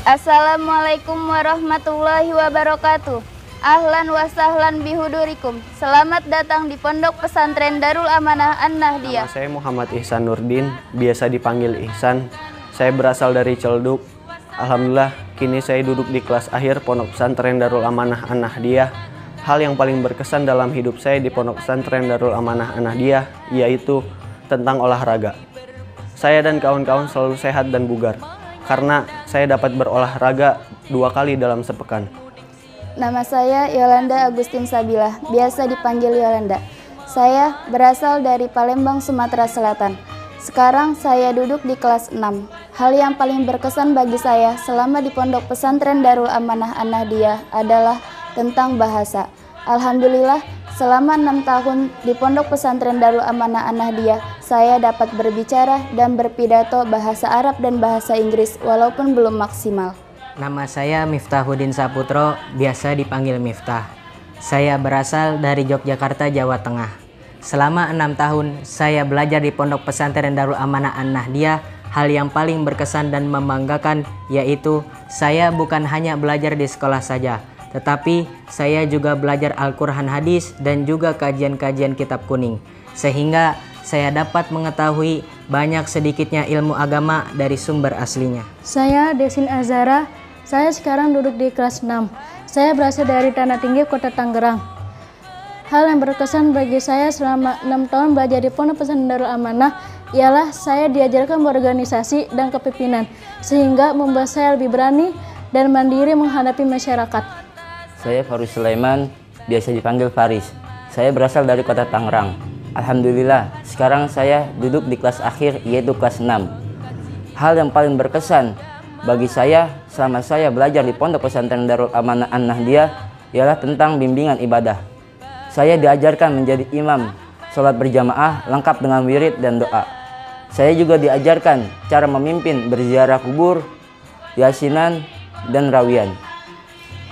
Assalamualaikum warahmatullahi wabarakatuh. Ahlan wa sahlan bihudurikum. Selamat datang di Pondok Pesantren Darul Amanah An-Nahdiyah. Nama saya Muhammad Ihsan Nurdin, biasa dipanggil Ihsan. Saya berasal dari Celduk. Alhamdulillah, kini saya duduk di kelas akhir Pondok Pesantren Darul Amanah An-Nahdiyah. Hal yang paling berkesan dalam hidup saya di Pondok Pesantren Darul Amanah An-Nahdiyah yaitu tentang olahraga. Saya dan kawan-kawan selalu sehat dan bugar karena saya dapat berolahraga 2 kali dalam sepekan. Nama saya Yolanda Agustin Sabilah, biasa dipanggil Yolanda. Saya berasal dari Palembang, Sumatera Selatan. Sekarang saya duduk di kelas 6. Hal yang paling berkesan bagi saya selama di Pondok Pesantren Darul Amanah An-Nahdiyah adalah tentang bahasa. Alhamdulillah, selama 6 tahun di Pondok Pesantren Darul Amanah An-Nahdiyah, saya dapat berbicara dan berpidato bahasa Arab dan bahasa Inggris walaupun belum maksimal. Nama saya Miftahuddin Saputro, biasa dipanggil Miftah. Saya berasal dari Yogyakarta, Jawa Tengah. Selama 6 tahun saya belajar di Pondok Pesantren Darul Amanah An-Nahdiyah. Hal yang paling berkesan dan membanggakan yaitu saya bukan hanya belajar di sekolah saja, tetapi saya juga belajar Al-Quran hadis dan juga kajian-kajian kitab kuning. Sehingga saya dapat mengetahui banyak sedikitnya ilmu agama dari sumber aslinya. Saya Desin Azara, saya sekarang duduk di kelas 6. Saya berasal dari Tanah Tinggi, Kota Tangerang. Hal yang berkesan bagi saya selama 6 tahun belajar di Pondok Pesantren Darul Amanah ialah saya diajarkan berorganisasi dan kepemimpinan, sehingga membuat saya lebih berani dan mandiri menghadapi masyarakat. Saya Faris Sulaiman, biasa dipanggil Faris. Saya berasal dari Kota Tangerang. Alhamdulillah, sekarang saya duduk di kelas akhir yaitu kelas 6. Hal yang paling berkesan bagi saya selama saya belajar di Pondok Pesantren Darul Amanah An-Nahdiyah ialah tentang bimbingan ibadah. Saya diajarkan menjadi imam, sholat berjamaah lengkap dengan wirid dan doa. Saya juga diajarkan cara memimpin berziarah kubur, yasinan, dan rawian.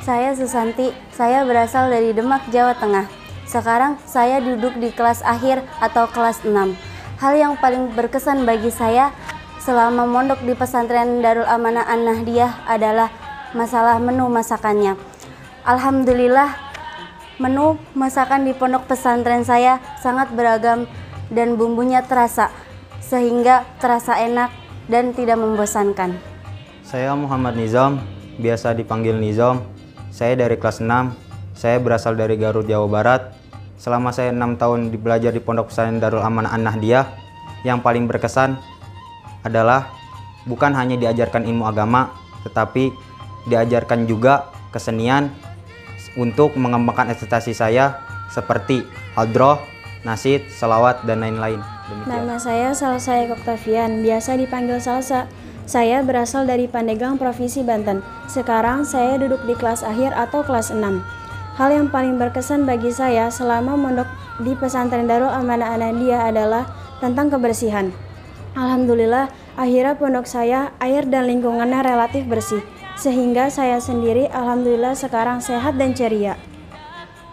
Saya Susanti, saya berasal dari Demak, Jawa Tengah. Sekarang saya duduk di kelas akhir atau kelas 6. Hal yang paling berkesan bagi saya selama mondok di pesantren Darul Amanah An-Nahdiyah adalah masalah menu masakannya. Alhamdulillah, menu masakan di pondok pesantren saya sangat beragam dan bumbunya terasa, sehingga terasa enak dan tidak membosankan. Saya Muhammad Nizam, biasa dipanggil Nizam. Saya dari kelas 6. Saya berasal dari Garut, Jawa Barat. Selama saya 6 tahun belajar di Pondok Pesantren Darul Amanah An-Nahdiyah, yang paling berkesan adalah bukan hanya diajarkan ilmu agama, tetapi diajarkan juga kesenian untuk mengembangkan ekspektasi saya seperti hadroh, nasyid, selawat, dan lain-lain. Nama saya Salsa Oktavian, biasa dipanggil Salsa. Saya berasal dari Pandeglang, Provinsi Banten. Sekarang saya duduk di kelas akhir atau kelas 6. Hal yang paling berkesan bagi saya selama mondok di pesantren Darul Amanah An-Nahdiyah adalah tentang kebersihan. Alhamdulillah, akhirnya pondok saya air dan lingkungannya relatif bersih, sehingga saya sendiri alhamdulillah sekarang sehat dan ceria.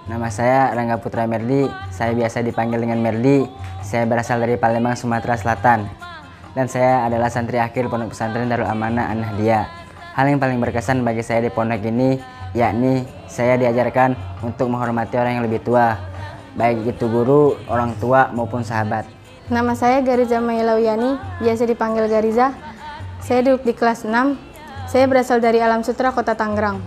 Nama saya Rangga Putra Merdi, saya biasa dipanggil dengan Merdi. Saya berasal dari Palembang, Sumatera Selatan. Dan saya adalah santri akhir Pondok Pesantren Darul Amanah An-Nahdiyah. Hal yang paling berkesan bagi saya di pondok ini yakni saya diajarkan untuk menghormati orang yang lebih tua, baik itu guru, orang tua maupun sahabat. Nama saya Gariza Mailawiyani, biasa dipanggil Gariza. Saya duduk di kelas 6. Saya berasal dari Alam Sutra, Kota Tangerang.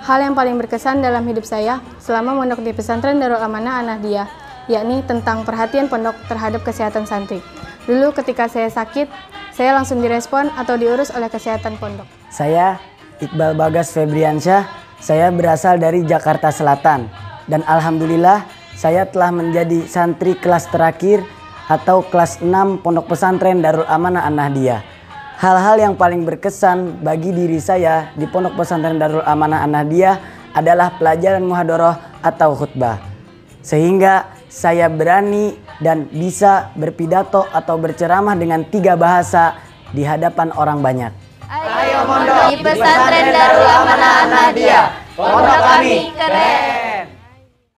Hal yang paling berkesan dalam hidup saya selama mondok di pesantren Darul Amanah An-Nahdiyah yakni tentang perhatian pondok terhadap kesehatan santri. Dulu ketika saya sakit, saya langsung direspon atau diurus oleh kesehatan pondok. Saya Iqbal Bagas Febriansyah, saya berasal dari Jakarta Selatan. Dan alhamdulillah saya telah menjadi santri kelas terakhir atau kelas 6 Pondok Pesantren Darul Amanah An-Nahdiyah. Hal-hal yang paling berkesan bagi diri saya di Pondok Pesantren Darul Amanah An-Nahdiyah adalah pelajaran muhadharah atau khutbah. Sehingga saya berani dan bisa berpidato atau berceramah dengan 3 bahasa di hadapan orang banyak. Ayo mondok di pesantren Darul Amanah An-Nahdiyah. Pondok kami keren.